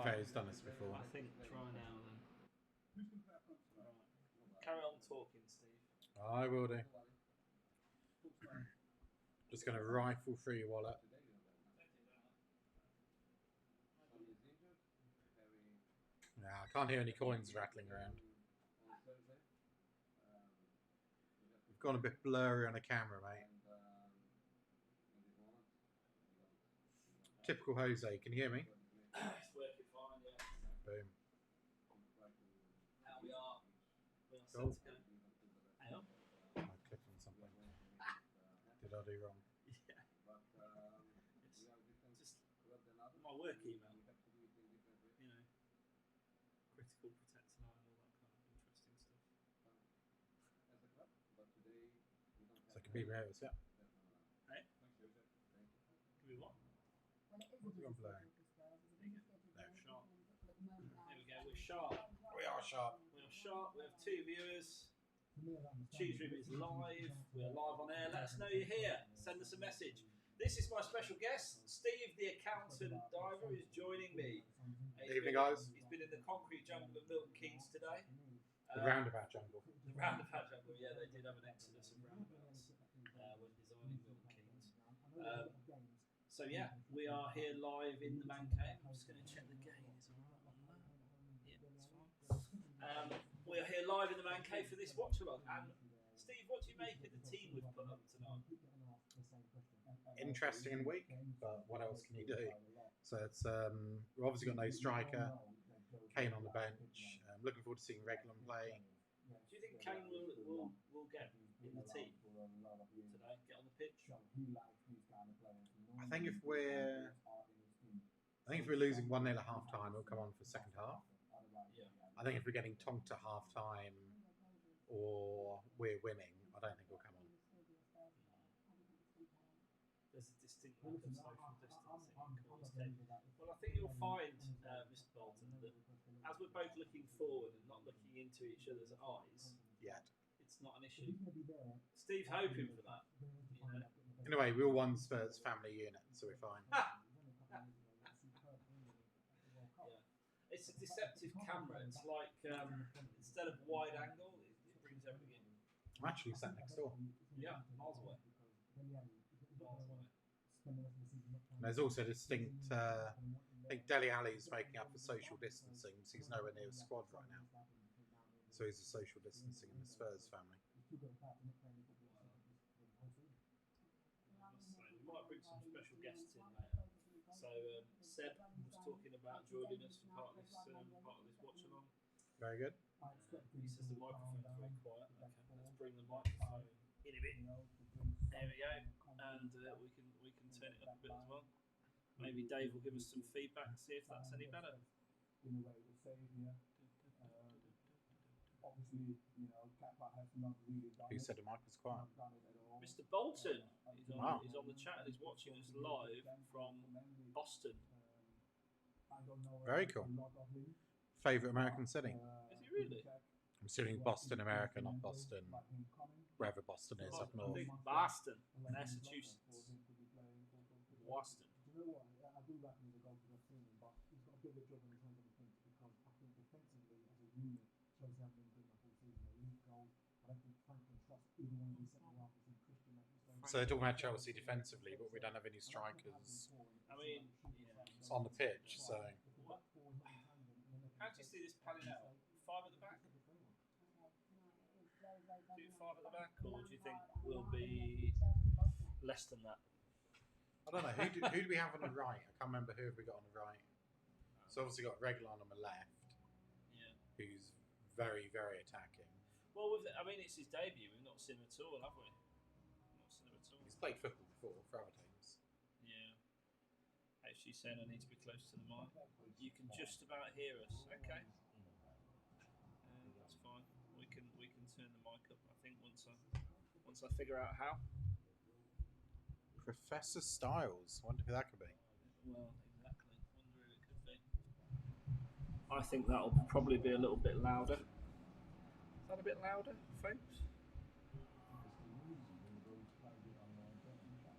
fair, he's done this before. I think try now then. Right. Carry on talking, Steve. I will do. Just going to rifle through your wallet. Yeah, I can't hear any coins rattling around. You've gone a bit blurry on the camera, mate. Typical Jose, can you hear me? It's working fine, yeah. Boom. Now we are Cool. set to go. Hang on. I clicked on something. Did I do wrong? Yeah. It's just my work email. You know, critical protect line, all that kind of interesting stuff. So it can be rehearsed, yeah. Hey? Can we what? What's it gone blurry? No, sharp. There we go, we're sharp. We are sharp. We are sharp, we have 2 viewers. Cheese Room is live. We are live on air. Let us know you're here. Send us a message. This is my special guest, Steve, the accountant diver, is joining me. Evening, guys. He's been in the concrete jungle of Milton Keynes today. The roundabout jungle. The roundabout jungle, yeah, they did have an exodus of roundabouts when designing Milton Keynes. So yeah, we are here live in the man cave. I'm just going to check the gain is alright on that. Yeah, that's fine. We are here live in the man cave for this watch along. And Steve, what do you make of the team we've put up tonight? Interesting and weak, but what else can you do? So it's we've obviously got no striker. Kane on the bench. Looking forward to seeing Regulon play. Do you think Kane will get in the team today? Get on the pitch? I think if we're losing 1-0 at half time, he'll come on for second half. Yeah. I think if we're getting tonked at half time or we're winning, I don't think he'll come on. There's a distinct lack of social distancing in Corners Cave. Well, I think you'll find, Mr. Bolton, that as we're both looking forward and not looking into each other's eyes, Yet. it's not an issue. Steve's hoping for that. You know? Anyway, we're all one Spurs family unit, so we're fine. Yeah. It's a deceptive camera. It's like instead of wide angle, it brings everything in. I'm actually sat next door. Yeah, miles away. Miles away. And there's also distinct. I think Dele Alli's making up for social distancing, so he's nowhere near the squad right now. So he's a social distancing in the Spurs family. So we might bring some special guests in later. So Seb was talking about joining us for part of this watch along. Very good. He says the microphone's very quiet. Okay, let's bring the microphone in a bit. There we go, and we can turn it up a bit as well. Maybe Dave will give us some feedback and see if that's any better. Who said the mic was quiet? Mr. Bolton, he's on the chat and he's watching us live from Boston. Very cool. Favourite American city? Is he really? I'm assuming Boston, America, not Boston, wherever Boston is up I north. think Boston, Massachusetts. Boston. So they're talking about Chelsea defensively, but we don't have any strikers I mean, yeah. on the pitch. So How do you see this panning out? 5 at the back? Do 5 at the back, or do you think we'll be less than that? I don't know. Who do we have on the right? I can't remember who have we got on the right. So obviously got Regulon on the left, who's very, very attacking. Well, I mean, it's his debut. We've not seen him at all, have we? Not seen him at all. He's played football before for other teams. Yeah. Actually saying I need to be close to the mic. You can just about hear us. Okay. That's fine. We can turn the mic up. I think once I figure out how. Professor Styles. Wonder who that could be. Well, exactly. Wonder who it could be. I think that'll probably be a little bit louder. Is that a bit louder, folks?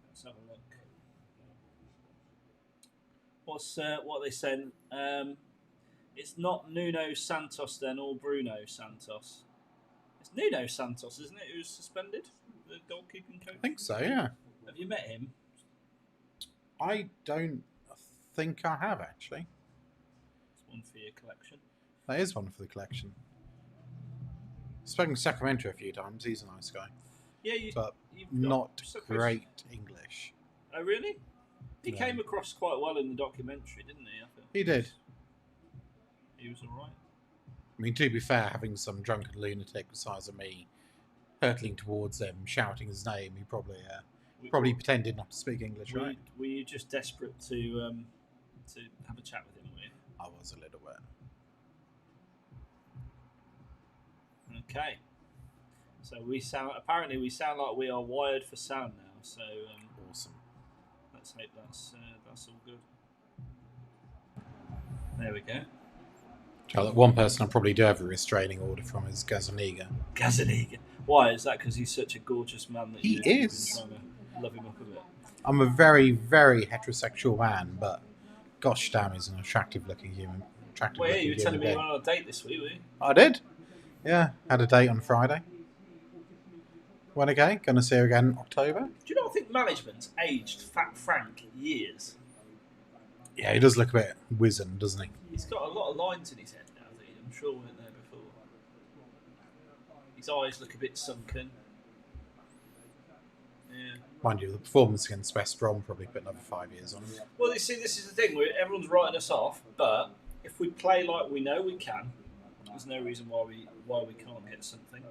Let's have a look. What are they saying? It's not Nuno Santos then, or Bruno Santos. It's Nuno Santos, isn't it, who's suspended? The goalkeeping coach? I think so, yeah. Have you met him? I don't think I have, actually. It's one for your collection. That is one for the collection. Spoken to Sacramento a few times. He's a nice guy. Yeah, but you've got not Sacramento. great English. Oh, really? He No. came across quite well in the documentary, didn't he? I think He did. He was all right. I mean, to be fair, having some drunken lunatic the size of me hurtling towards him, shouting his name, he probably pretended not to speak English, right? Were you just desperate to have a chat with him? Were you? I was a little bit. Okay. So we sound like we are wired for sound now. So Awesome. let's hope that's all good. There we go. So that one person I probably do have a restraining order from is Gazaniga. Gazaniga. Why is that? Because he's such a gorgeous man that He you've is. been trying to love him up a bit. I'm a very, very heterosexual man, but gosh damn, he's an attractive-looking human. Well, yeah, you were telling me you were on a date this week, were you? I did. Yeah, had a date on Friday. Went again. Going to see her again in October. Do you not think management's aged Fat Frank years? Yeah, he does look a bit wizened, doesn't he? He's got a lot of lines in his head now that I'm sure weren't there before. His eyes look a bit sunken. Yeah. Mind you, the performance against West Brom probably put another 5 years on him. Well, you see, this is the thing. Everyone's writing us off, but if we play like we know we can, there's no reason why we can't get something.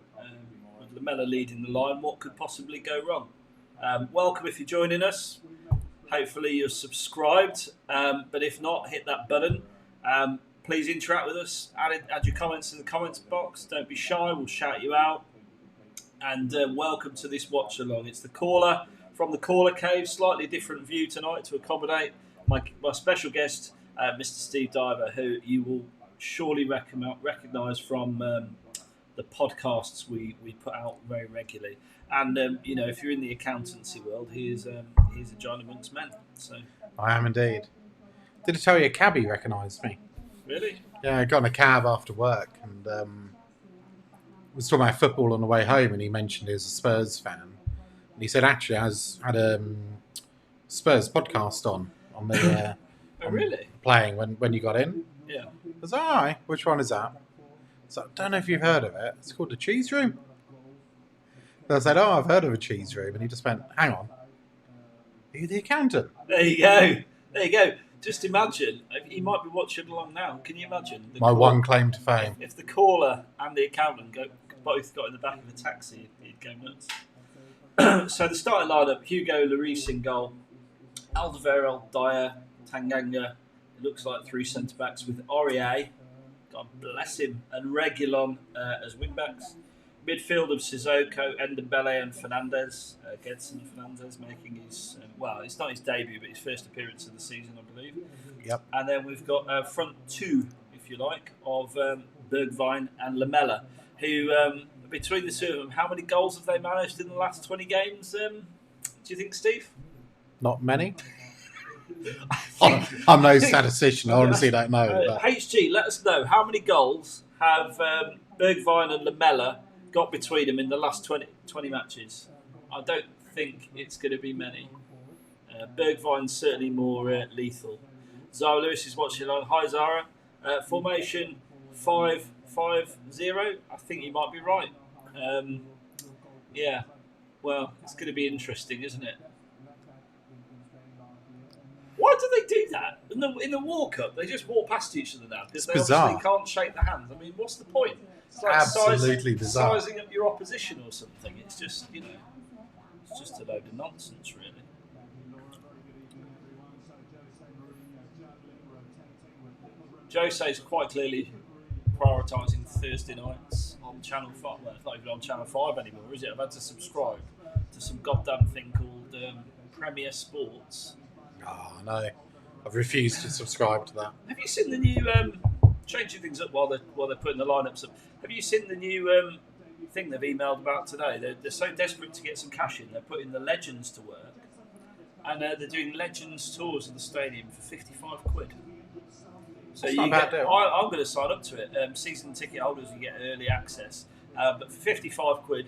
With Lamella leading the line, what could possibly go wrong? Welcome if you're joining us. Hopefully you're subscribed, but if not, hit that button. Please interact with us. Add your comments to the comments box. Don't be shy. We'll shout you out. And welcome to this watch along. It's the caller from the caller cave. Slightly different view tonight to accommodate my special guest, Mr. Steve Diver, who you will surely recognise from the podcasts we put out very regularly. And if you're in the accountancy world, he's a giant amongst men. So I am indeed. Did I tell you a cabbie recognised me? Really? Yeah, I got in a cab after work and was talking about football on the way home, and he mentioned he was a Spurs fan. And he said actually I had a Spurs podcast on the Oh, really? playing when you got in. Yeah. I was like, all right, which one is that? So I don't know if you've heard of it. It's called the Cheese Room. So I said, oh, I've heard of a cheese room. And he just went, hang on. Are you the accountant? There you go. There you go. Just imagine, he might be watching along now. Can you imagine? One claim to fame. If the caller and the accountant both got in the back of a taxi, he'd go nuts. So the starting lineup: Hugo Lloris in goal, Alderweireld, Dyer, Tanganga. It looks like three centre backs with Aurier, God bless him, and Reguilon as wing backs. Midfield of Sissoko, Ndombele and Fernandes. Gedson Fernandes making his, it's not his debut, but his first appearance of the season, I believe. Yep. And then we've got front two, if you like, of Bergwijn and Lamella, who, between the two of them, how many goals have they managed in the last 20 games, do you think, Steve? Not many. I'm no statistician, I honestly don't know. HG, let us know, how many goals have Bergwijn and Lamella got between them in the last 20 matches? I don't think it's going to be many. Bergwijn's certainly more lethal. Zara Lewis is watching along. Hi, Zara. Formation 5-5-0. I think you might be right. Yeah. Well, it's going to be interesting, isn't it? Why do they do that? In the World Cup, they just walk past each other now because they obviously can't shake their hands. I mean, what's the point? It's like absolutely bizarre. Sizing up your opposition or something. It's just, it's just a load of nonsense, really. Jose's quite clearly prioritising Thursday nights on Channel 5. Well, it's not even on Channel 5 anymore, is it? I've had to subscribe to some goddamn thing called Premier Sports. Oh, no. I've refused to subscribe to that. Have you seen the new... changing things up while they're putting the lineups up. Have you seen the new thing they've emailed about today? They're so desperate to get some cash in, they're putting the legends to work, and they're doing legends tours of the stadium for £55. So It's you not a bad get. deal. I'm going to sign up to it. Season ticket holders, you get early access. But for 55 quid,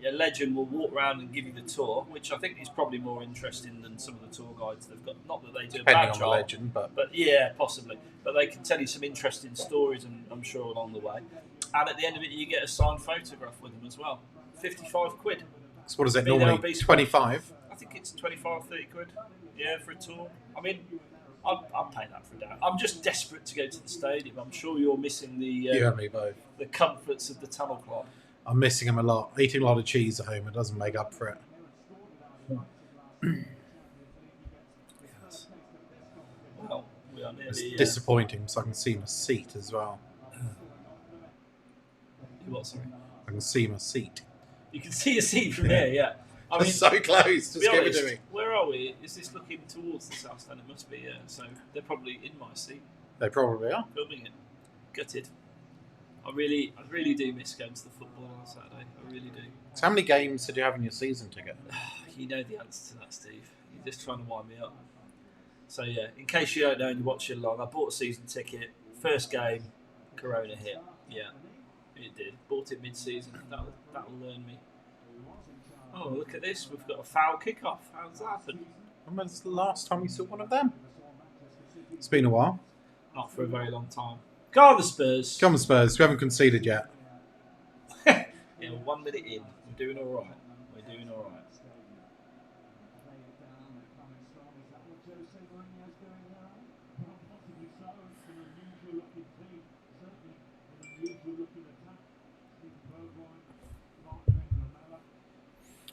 a legend will walk around and give you the tour, which I think is probably more interesting than some of the tour guides they've got. Not that they do Depending a bad on the job, legend, but yeah, possibly. But they can tell you some interesting stories, and I'm sure along the way. And at the end of it, you get a signed photograph with them as well. 55 quid. so what is it Be there or normally? be square. 25. I think it's 25, 30 quid. Yeah, for a tour. I mean, I'd pay that for a day. I'm just desperate to go to the stadium. I'm sure you're missing You and me both. the comforts of the Tunnel Club. I'm missing him a lot. Eating a lot of cheese at home, it doesn't make up for it. Yes. Well, we are It's nearly. disappointing, so I can see my seat as well. What? Sorry. I can see my seat. You can see a seat from here. Yeah. I mean, It's so close. to Just be give honest, it to me. where are we? Is this looking towards the south stand? It must be. So they're probably in my seat, They probably are. filming it. Gutted. I really do miss going to the football on Saturday. I really do. So how many games did you have in your season ticket? You know the answer to that, Steve. You're just trying to wind me up. So yeah, in case you don't know and you're watching along, I bought a season ticket. First game, Corona hit. Yeah, it did. Bought it mid-season. That'll learn me. Oh, look at this. We've got a foul kick-off. How's that happen? When was the last time you saw one of them? It's been a while. Not for a very long time. Go on the Spurs. Come on, Spurs. We haven't conceded yet. Yeah, we're 1 minute in. We're doing all right. We're doing all right.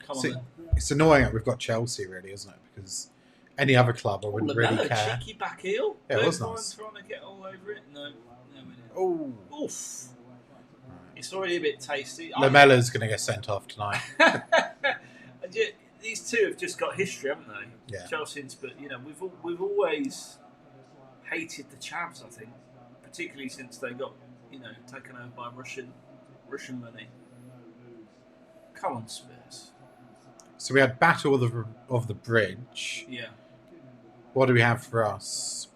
Come on, See, then. it's annoying that we've got Chelsea, really, isn't it? Because any other club, I wouldn't really Lamella, care. cheeky back heel. Yeah, it was Bergwijn nice. trying to get all over it. No, we didn't. Oh, Oof. It's already a bit tasty. Lamella's going to get sent off tonight. These two have just got history, haven't they? Yeah. Chelsea and Spurs. We've always hated the Chavs. I think, particularly since they got taken over by Russian money. Come on, Spurs. So we had Battle of the Bridge. Yeah. What do we have for us?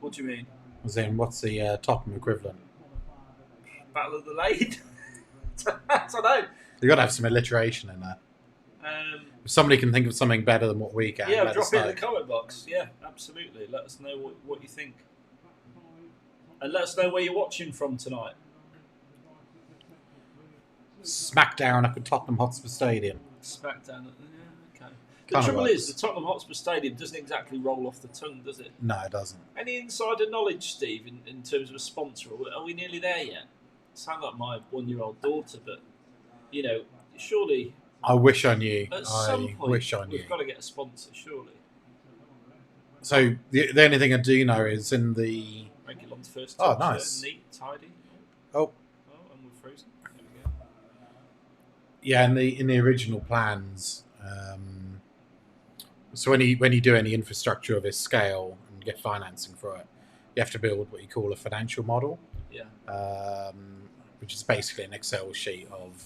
What do you mean? As in, what's the Tottenham equivalent? Battle of the Lane? I don't know. You've got to have some alliteration in there. If somebody can think of something better than what we can, Yeah, let drop us it know. in the comment box. Yeah, absolutely. Let us know what you think. And let us know where you're watching from tonight. Smackdown up at Tottenham Hotspur Stadium. Smackdown. Yeah, okay. The Kinda trouble works. is, the Tottenham Hotspur Stadium doesn't exactly roll off the tongue, does it? No, it doesn't. Any insider knowledge, Steve, in terms of a sponsor? Are we nearly there yet? Sound like my 1-year-old daughter, but, surely I wish I knew. at some I point wish I knew. we've got to get a sponsor, surely. So the only thing I do know is in the Regulon's first Oh, touch, nice. neat, tidy. oh And we're frozen. There we go. yeah in the original plans. So when you do any infrastructure of this scale and get financing for it, you have to build what you call a financial model, Yeah. which is basically an Excel sheet of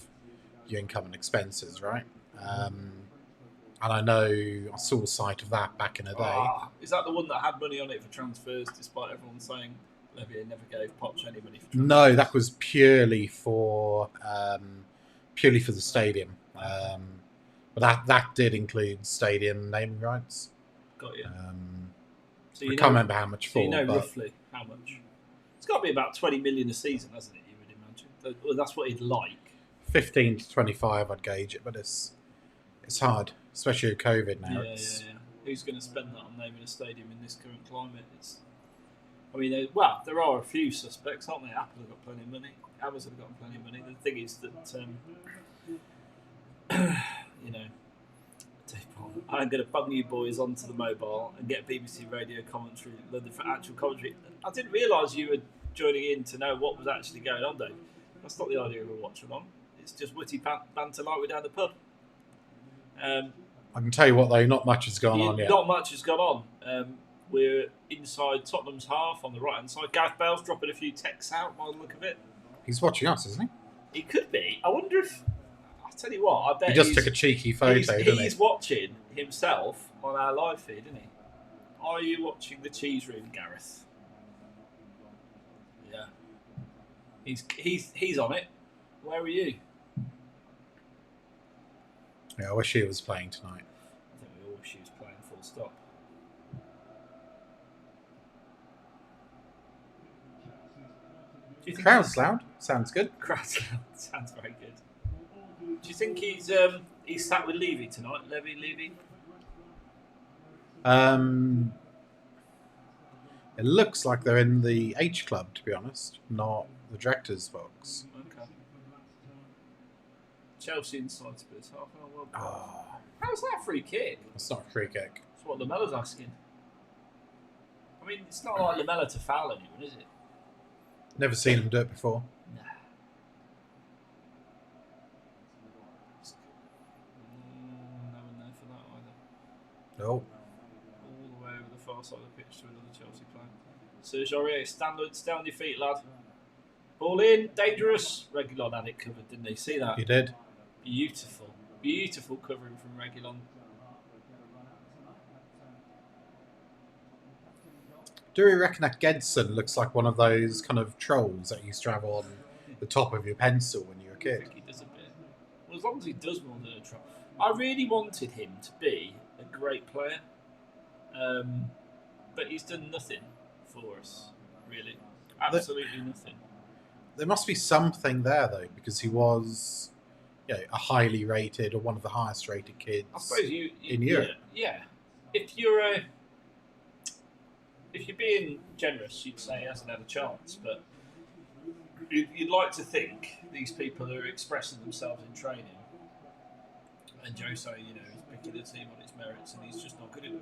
your income and expenses, right? And I know I saw a site of that back in the day. Is that the one that had money on it for transfers, despite everyone saying Levier never gave Poch any money for transfers? No, that was purely for the stadium. But that did include stadium naming rights. Got you. So I can't remember how much So for. you know but roughly how much? It's got to be about 20 million a season, hasn't it? You would imagine. Well, that's what he'd like. 15 to 25, I'd gauge it, but it's hard, especially with COVID now. Yeah. Who's going to spend that on naming a stadium in this current climate? There are a few suspects, aren't there? Apple have got plenty of money. Amazon have got plenty of money. The thing is that, I'm going to bung you boys onto the mobile and get BBC radio commentary, the actual commentary. I didn't realise you were joining in to know what was actually going on, Dave. That's not the idea of a watch on. It's just witty banter like we're down the pub. I can tell you what, though, not much has gone on yet. Not much has gone on. We're inside Tottenham's half on the right-hand side. Gareth Bale's dropping a few texts out by the look of it. He's watching us, isn't he? He could be. I wonder if... I'll tell you what, I bet He just took a cheeky photo, didn't he? He's watching himself on our live feed, isn't he? Are you watching the cheese room, Gareth? Yeah. He's on it. Where are you? Yeah, I wish he was playing tonight. I think we all wish he was playing full stop. Do you think Crowd's loud. Sounds good. Crowd's loud. Sounds very good. Do you think he's sat with Levy tonight? Levy? It looks like they're in the H Club, to be honest, not the director's box. Okay. Chelsea inside Spurs. Half an hour World Cup. Oh, How's that free kick? it's not a free kick. That's what Lamella's asking. I mean, it's not like Lamella to foul anyone, is it? Never seen him do it before. Nah. No one there for that either. No. All the way over the far side of the pitch to another Chelsea player. Serge Aurier, stay on your feet, lad. Ball in, dangerous. Reguilon had it covered, didn't he? See that? He did. Beautiful. Beautiful covering from Reguilon. Do we reckon that Gedson looks like one of those kind of trolls that used to have on the top of your pencil when you were a I kid? think he does a bit. Well, as long as he does more than a try. I really wanted him to be a great player. But he's done nothing for us, really. Absolutely nothing. There must be something there, though, because he was a highly rated or one of the highest rated kids I suppose you in Europe. Yeah. If you're being generous, you'd say he hasn't had a chance, but you'd like to think these people are expressing themselves in training, and Jose, is picking the team on its merits, and he's just not good enough.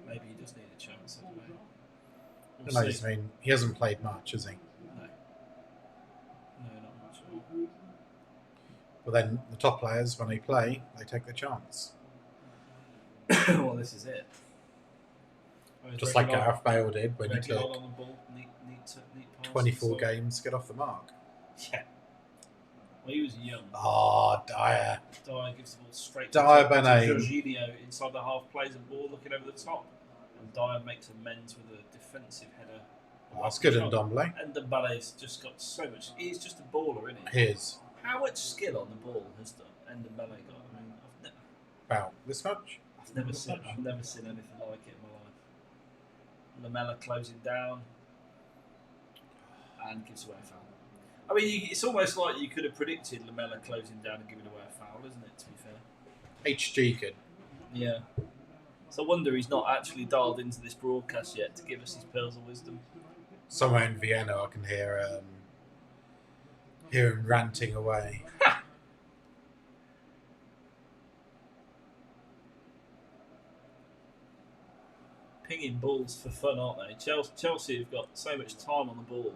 Maybe he does need a chance. I don't know. We'll see. I mean, he hasn't played much, has he? No, not much at all. But then the top players, when they play, they take their chance. Well, this is it. Just like Gareth Bale did when he took on the ball, neat pass 24 games to get off the mark. Yeah. Well, he was young. Oh, Dyer. Dyer gives the ball straight Dyer to Benet. Jorginho inside the half, plays a ball looking over the top. And Dyer makes amends with a defensive header. Oh, that's good in Ndombele. And Ndombele's just got so much. He's just a baller, isn't he? He is. How much skill on the ball has Ndombele got? I mean, About this much? I've never seen anything like it in my life. Lamella closing down and gives away a foul. I mean, it's almost like you could have predicted Lamella closing down and giving away a foul, isn't it, to be fair? HG could. Yeah. So I wonder he's not actually dialed into this broadcast yet to give us his pearls of wisdom. Somewhere in Vienna, I can hear him ranting away. Pinging balls for fun, aren't they? Chelsea have got so much time on the ball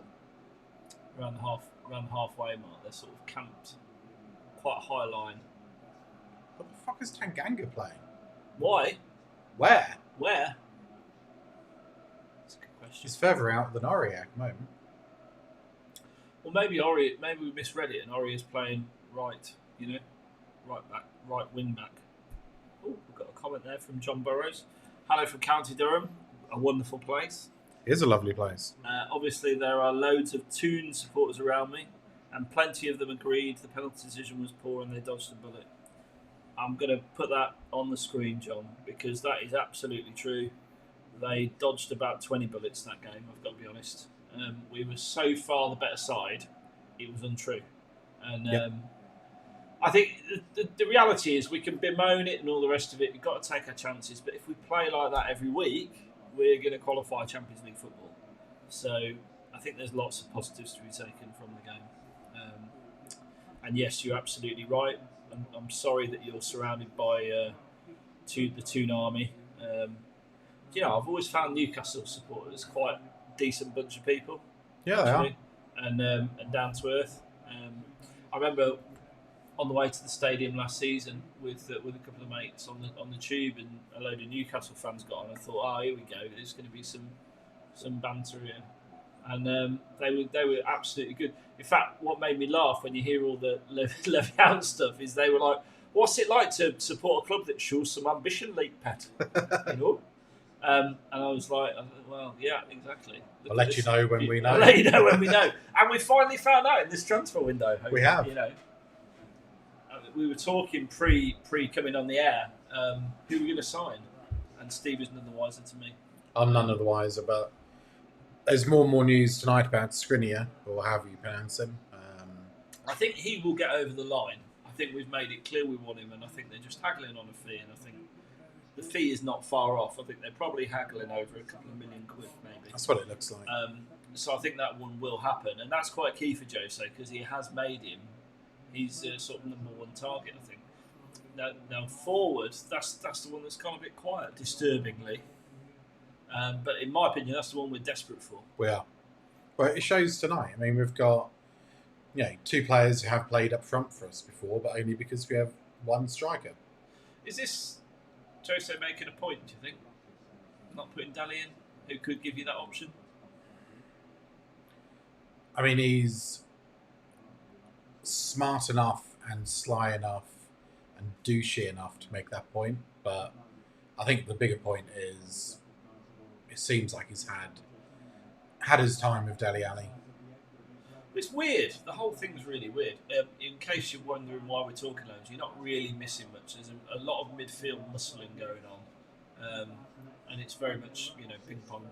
around the halfway mark. They're sort of camped quite a high line. What the fuck is Tanganga playing? Why? Where? That's a good question. He's further out than Aurier at the moment. Well, maybe we misread it, and Aurier's playing right wing back. Oh, we've got a comment there from John Burrows. Hello from County Durham, a wonderful place. It is a lovely place. Obviously, there are loads of Toon supporters around me, and plenty of them agreed the penalty decision was poor and they dodged the bullet. I'm going to put that on the screen, John, because that is absolutely true. They dodged about 20 bullets that game, I've got to be honest. We were so far the better side, it was untrue. And I think the reality is we can bemoan it and all the rest of it. We've got to take our chances. But if we play like that every week, we're going to qualify Champions League football. So I think there's lots of positives to be taken from the game. And yes, you're absolutely right. I'm sorry that you're surrounded by the Toon army. I've always found Newcastle supporters quite a decent bunch of people. Yeah, actually. They are. And down to earth. I remember on the way to the stadium last season with a couple of mates on the tube, and a load of Newcastle fans got on. I thought, here we go. There's going to be some banter here, and they were absolutely good. In fact, what made me laugh when you hear all the Levian stuff is they were like, What's it like to support a club that shows some ambition, League Pet? You know. And I was like, well, yeah, exactly. I'll let you know when we know. I'll let you know when we know. And we finally found out in this transfer window. We have. You know, we were talking pre coming on the air who we're going to sign, and Steve is none the wiser to me. I'm none of the wiser, but there's more and more news tonight about Skriniar, or however you pronounce him. I think he will get over the line. I think we've made it clear we want him, and I think they're just haggling on a fee, and I think the fee is not far off. I think they're probably haggling over a couple of £1 million, maybe. That's what it looks like. So I think that one will happen, and that's quite key for Jose because he has made him his sort of number one target. I think. Now forward, that's the one that's gone a bit quiet, disturbingly. But in my opinion, that's the one we're desperate for. We are. Well, it shows tonight. I mean, we've got two players who have played up front for us before, but only because we have one striker. Is this Jose making a point, do you think? Not putting Dali in, who could give you that option? I mean, he's smart enough and sly enough and douchey enough to make that point, but I think the bigger point is it seems like he's had his time with Dele Alli. It's weird. The whole thing's really weird. In case you're wondering why we're talking loads, you're not really missing much. There's a lot of midfield muscling going on, and it's very much ping pong,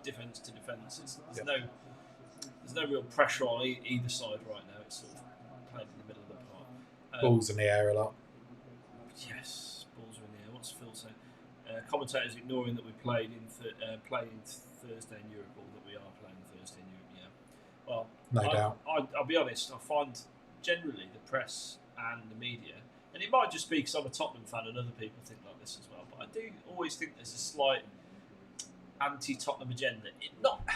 defence to defence. There's no real pressure on either side right now. It's sort of played in the middle of the park. Balls in the air a lot. Yes, balls are in the air. What's Phil saying? Commentators ignoring that we played playing Thursday in Europe, or that we are playing Thursday in Europe. Yeah. Well, no doubt. I'll be honest. I find generally the press and the media, and it might just be because I'm a Tottenham fan and other people think like this as well. But I do always think there's a slight anti-Tottenham agenda. Not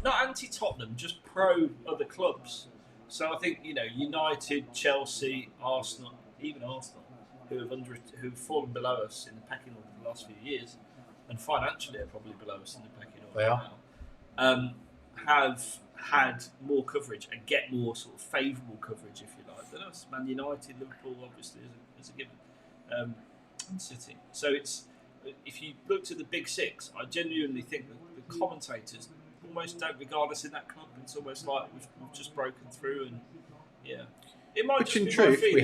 anti-Tottenham, just pro other clubs. So I think United, Chelsea, Arsenal, even Arsenal, who've fallen below us in the pecking order the last few years, and financially are probably below us in the pecking order They are. now, have had more coverage and get more sort of favourable coverage, if you like, than us. Man United, Liverpool, obviously, is a given, and City. So if you looked at the big six, I genuinely think that the commentators almost don't regard us in that club. It's almost like we've just broken through, and it might. Which just in be truth my feeling,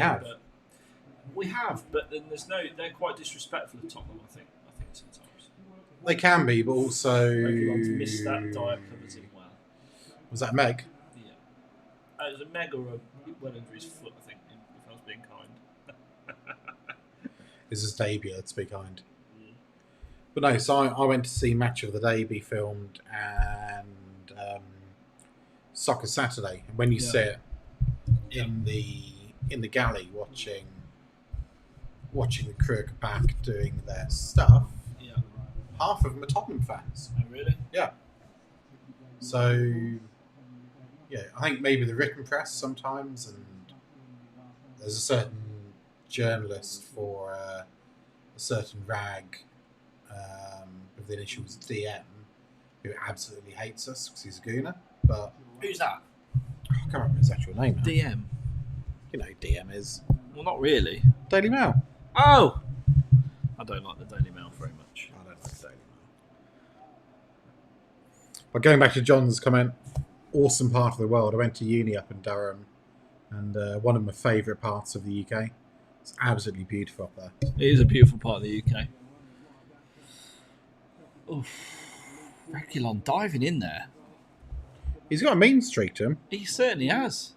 we have. But then they're quite disrespectful of Tottenham. I think sometimes They can be, but also everyone's missed that Dyer covers him well. Was that Meg? Yeah, it was a Meg or a went under his foot. I think, if I was being kind. This is his debut, let's be kind. But no, so I went to see Match of the Day be filmed and Soccer Saturday. And when you sit in the galley watching the crew at back doing their stuff, half of them are Tottenham fans. Oh, really? Yeah. So, I think maybe the written press sometimes, and there's a certain journalist for a certain rag with the initials DM who absolutely hates us because he's a gooner. But who's that? I can't remember his actual name now. DM. You know who DM is. Well, not really. Daily Mail. Oh! I don't like the Daily Mail very much. I don't like the Daily Mail. But going back to John's comment, awesome part of the world. I went to uni up in Durham, and one of my favourite parts of the UK. It's absolutely beautiful up there. It is a beautiful part of the UK. Reguilon diving in there. He's got a mean streak to him. He certainly has.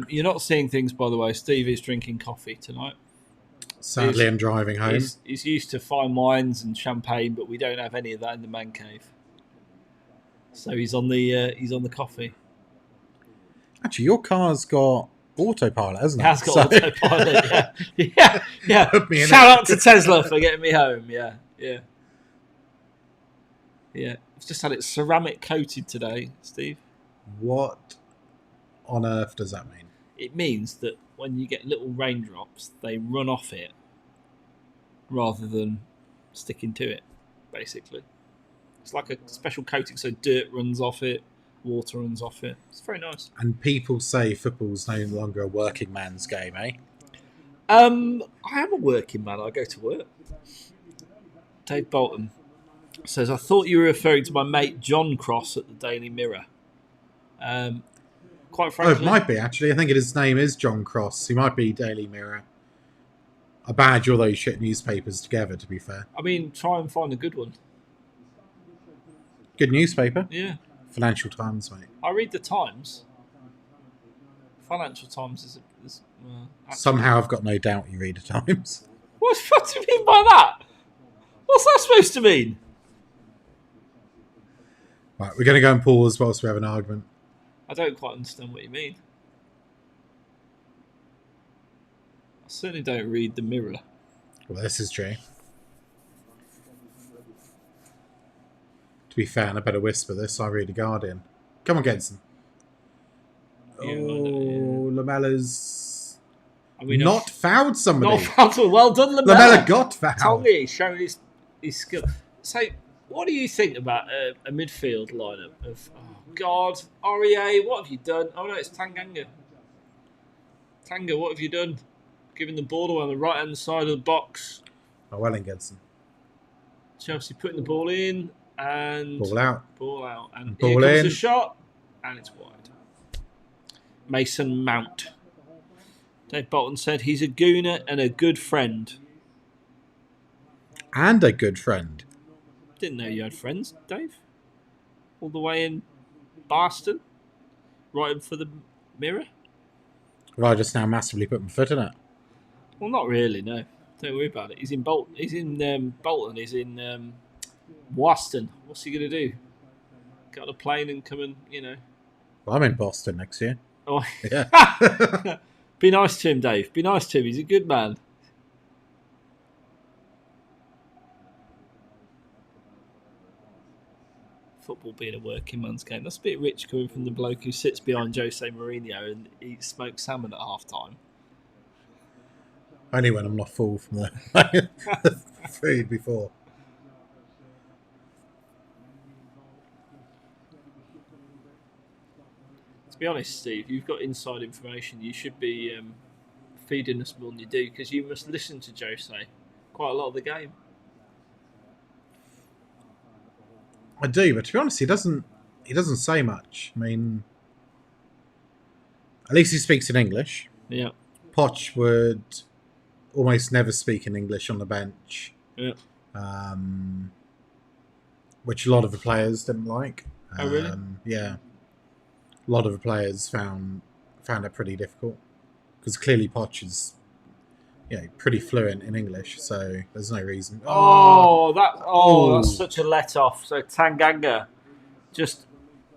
You're not seeing things, by the way. Steve is drinking coffee tonight. Sadly, I'm driving home. He's used to fine wines and champagne, but we don't have any of that in the man cave. So he's on the coffee. Actually, your car's got autopilot, hasn't it? It has got autopilot. Yeah. Put me in Shout out to Tesla for getting me home. Yeah. I've just had it ceramic coated today, Steve. What on earth does that mean? It means that when you get little raindrops, they run off it rather than sticking to it, basically. It's like a special coating so dirt runs off it water runs off it. It's very nice. And people say football's no longer a working man's game, eh? I am a working man. I go to work. Dave Bolton says, I thought you were referring to my mate John Cross at the Daily Mirror. Quite Oh, frankly, it might be, actually. I think his name is John Cross. He might be Daily Mirror. I badge all those shit newspapers together, to be fair. I mean, try and find a good one. Good newspaper. Yeah. Financial Times, mate. I read the Times. Financial Times is actually, Somehow I've got no doubt you read the Times. what do you mean by that? What's that supposed to mean? Right, we're going to go and pause whilst we have an argument. I don't quite understand what you mean. I certainly don't read the Mirror. Well, this is true. To be fair, and I better whisper this, I read the Guardian. Come on, Gedson. Yeah, Oh, Lamella's mean, not fouled somebody. Not fouled. Well done, Lamella. Lamella got fouled. Tolly showing his skill. So, what do you think about a midfield lineup of, oh God, REA, what have you done? Oh no, it's Tanganga. Tanga, what have you done? Giving the ball away on the right hand side of the box. Oh, well in, Gedson. Chelsea putting the ball in and Ball out. And Ball here comes in. the shot and it's wide. Mason Mount. Dave Bolton said he's a gooner and a good friend. And a good friend. Didn't know you had friends, Dave. All the way in Boston, writing for the Mirror. Well, I just now massively put my foot in it. Well, not really. No, don't worry about it. He's in Bolton. He's in Bolton. He's in Boston. What's he gonna do? Get on a plane and come and Well, I'm in Boston next year. Oh, Yeah. be nice to him, Dave. Be nice to him. He's a good man. Football being a working man's game. That's a bit rich coming from the bloke who sits behind Jose Mourinho and eats smoked salmon at half time. Only when I'm not full from the food before. To be honest, Steve, you've got inside information. You should be feeding us more than you do because you must listen to Jose quite a lot of the game. I do, but to be honest, he doesn't say much. I mean, at least he speaks in English. Yeah. Poch would almost never speak in English on the bench. Yeah. Which a lot of the players didn't like. Oh, really? Yeah. A lot of the players found it pretty difficult because clearly Poch is, pretty fluent in English, so there's no reason. That's such a let off. So Tanganga, just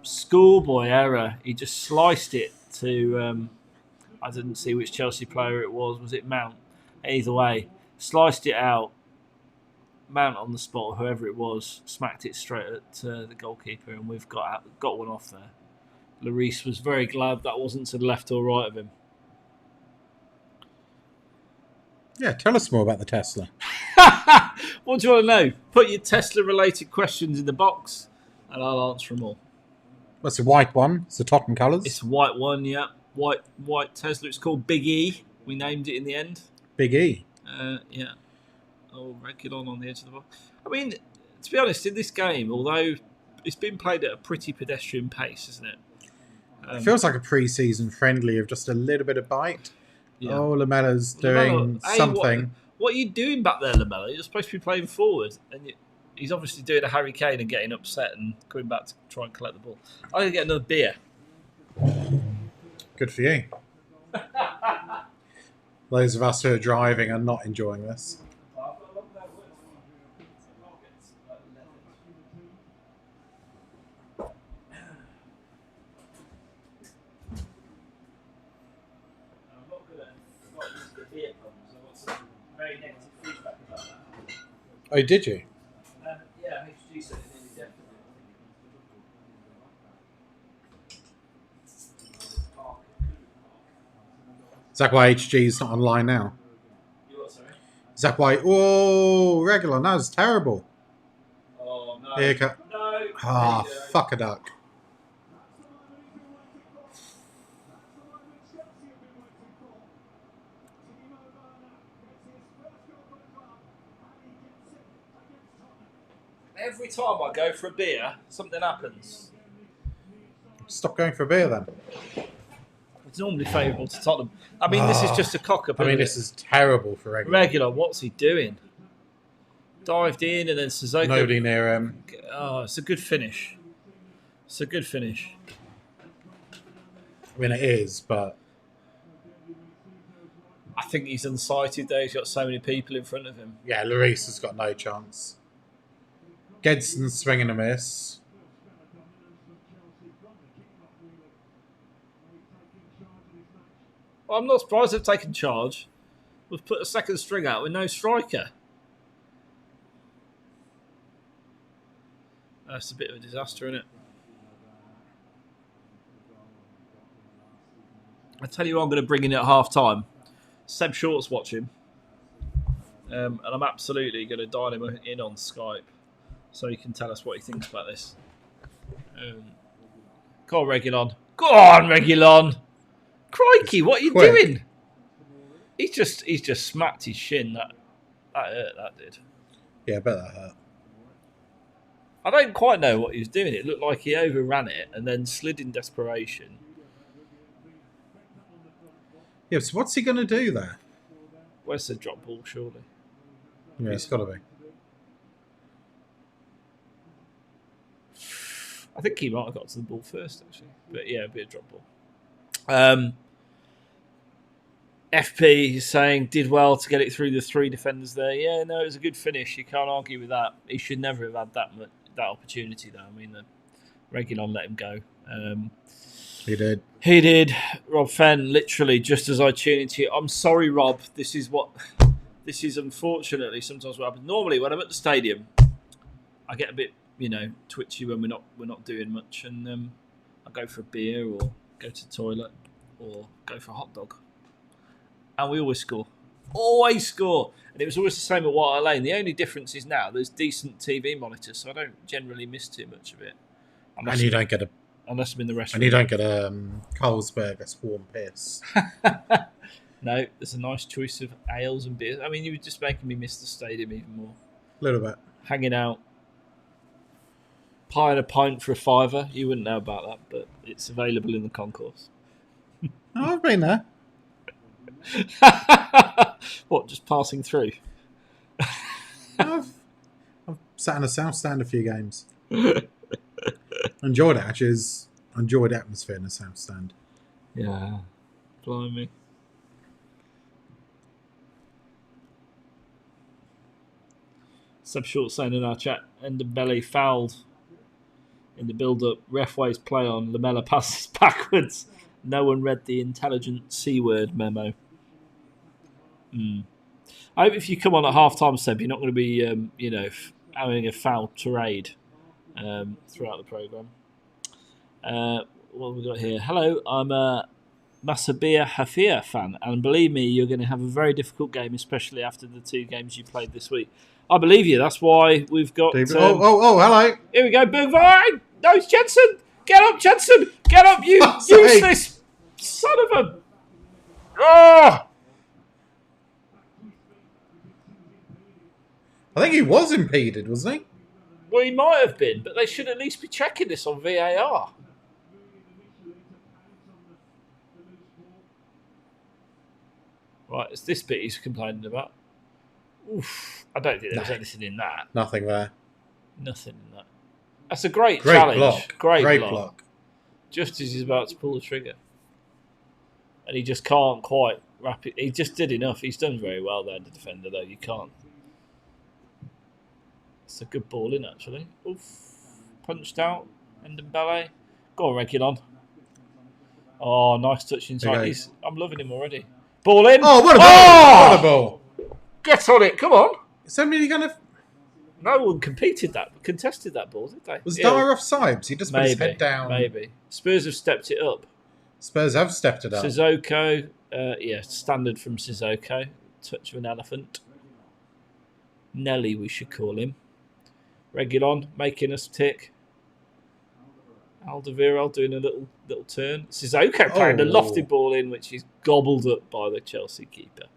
schoolboy error. He just sliced it to. I didn't see which Chelsea player it was. Was it Mount? Either way, sliced it out. Mount on the spot, whoever it was, smacked it straight at the goalkeeper, and we've got one off there. Lloris was very glad that wasn't to the left or right of him. Yeah, tell us more about the Tesla. What do you want to know? Put your Tesla-related questions in the box, and I'll answer them all. That's a white one. It's the Tottenham colours. It's a white one, yeah. White Tesla. It's called Big E. We named it in the end. Big E. Yeah. Oh, Regulon on the edge of the box. I mean, to be honest, in this game, although it's been played at a pretty pedestrian pace, isn't it? It feels like a pre-season friendly of just a little bit of bite. Yeah. Oh, Lamella's doing something. What are you doing back there, Lamella? You're supposed to be playing forward, and he's obviously doing a Harry Kane and getting upset and coming back to try and collect the ball. I'm going to get another beer. Good for you. Those of us who are driving are not enjoying this. Oh, did you? Yeah, HG said it nearly definitely. Is that why HG's not online now? You what, sorry? Is that why? Oh, regular. That was terrible. Oh, no. Here, No. fuck a duck. Every time I go for a beer, something happens. Stop going for a beer then. It's normally favourable to Tottenham. I mean, this is just a cock-up, isn't this it? is terrible for regular. Regular, what's he doing? Dived in and then Sissoko. Nobody near him. Oh, it's a good finish. It's a good finish. I mean, it is, but I think he's unsighted though. He's got so many people in front of him. yeah, Lloris has got no chance. Gedson's swinging a miss. Well, I'm not surprised they've taken charge. We've put a second string out with no striker. That's a bit of a disaster, isn't it? I tell you what, I'm going to bring in at half time. Seb Short's watching. And I'm absolutely going to dial him in on Skype so he can tell us what he thinks about this. Go on, Reguilon. Go on, Reguilon. Crikey, what are you doing? He's just smacked his shin. That hurt, that did. Yeah, I bet that hurt. I don't quite know what he was doing. It looked like he overran it and then slid in desperation. Yeah, so what's he going to do there? Where's the drop ball, surely? Yeah, it's got to be. I think he might have got to the ball first, actually. But yeah, it'd be a drop ball. FP is saying, did well to get it through the three defenders there. Yeah, no, it was a good finish. You can't argue with that. He should never have had that opportunity, though. I mean, the Reguilon let him go. He did. He did. Rob Fenn, literally, just as I tune into you. I'm sorry, Rob. This is unfortunately sometimes what happens. Normally, when I'm at the stadium, I get a bit, twitchy when we're not doing much, and I go for a beer or go to the toilet or go for a hot dog, and we always score. Always score. And it was always the same at White Hart Lane. The only difference is now there's decent TV monitors, so I don't generally miss too much of it. Unless I'm in the restaurant. And you don't get a Carlsberg, a warm piss. No, there's a nice choice of ales and beers. I mean, you were just making me miss the stadium even more. A little bit. Hanging out. Pie and a pint for a £5. You wouldn't know about that, but it's available in the concourse. Oh, I've been there. What, just passing through? I've sat in a south stand a few games. Enjoyed it, actually. Enjoyed the atmosphere in the south stand. Yeah. Blimey. Seb Short saying in our chat, Ndembele fouled in the build-up. Ref waves play on. Lamella passes backwards. No one read the intelligent C-word memo. I hope if you come on at half-time, Seb, you're not going to be, having a foul tirade throughout the programme. What have we got here? Hello, I'm a Masabia Hafia fan, and believe me, you're going to have a very difficult game, especially after the 2 games you played this week. I believe you. That's why we've got... hello. Here we go. Bergwijn. No, it's Jensen. Get up, Jensen. Get up, you useless son of a... Oh! I think he was impeded, wasn't he? Well, he might have been, but they should at least be checking this on VAR. Right, it's this bit he's complaining about. Oof, I don't think there was anything in that. Nothing there. Nothing in that. That's a great challenge. Block. Great block. Just as he's about to pull the trigger. And he just can't quite wrap it. He just did enough. He's done very well there, the defender, though. You can't. It's a good ball in, actually. Oof. Punched out. Ndembele. Go on, Reguilon. Oh, nice touch inside. I'm loving him already. Ball in. Oh, what a ball! What a ball! Get on it, come on. Is somebody going to... No one contested that ball, did they? Was Dyer offside? He just put his head down. Maybe. Spurs have stepped it up. Spurs have stepped it up. Sissoko, standard from Sissoko. Touch of an elephant. Nelly, we should call him. Reguilon, making us tick. Alderweireld doing a little turn. Sissoko playing a lofted ball in, which is gobbled up by the Chelsea keeper.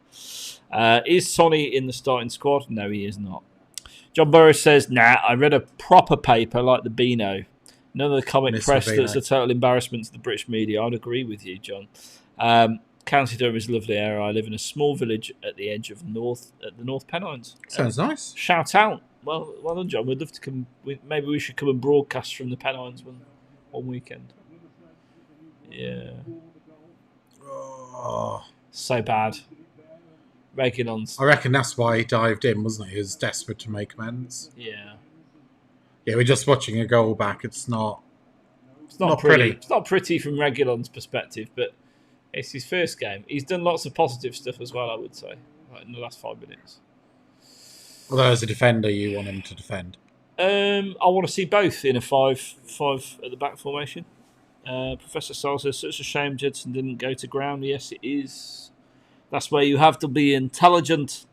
Is Sonny in the starting squad? No, he is not. John Burris says, "Nah, I read a proper paper like the Beano. None of the comic Mr. press Beano. that's a total embarrassment to the British media." I'd agree with you, John. County Durham is a lovely area. I live in a small village at the edge of the North Pennines. Sounds nice. Shout out. Well done, John. We'd love to come. Maybe we should come and broadcast from the Pennines one weekend. Yeah. Oh. So bad. Regulons. I reckon that's why he dived in, wasn't he? He was desperate to make amends. Yeah. Yeah, we're just watching a goal back. It's not pretty. It's not pretty from Regulon's perspective, but it's his first game. He's done lots of positive stuff as well, I would say, like in the last 5 minutes. Although as a defender, you want him to defend. I want to see both in a 5 at the back formation. Professor Sal says, such a shame Judson didn't go to ground. Yes, it is. That's where you have to be intelligent.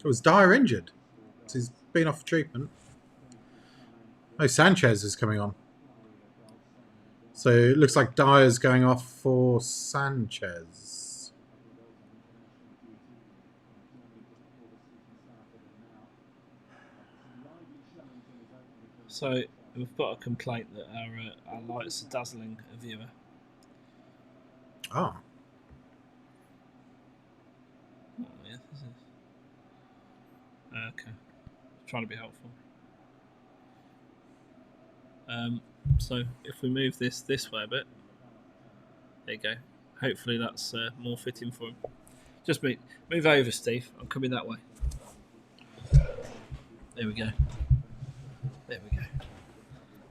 Was Dyer injured? He's been off treatment. Oh, Sanchez is coming on. So it looks like Dyer's going off for Sanchez. So we've got a complaint that our lights are dazzling a viewer. Oh. Yeah, this is... Okay. Trying to be helpful. So if we move this way a bit, there you go. Hopefully that's more fitting for him. Just move over, Steve. I'm coming that way. There we go. There we go.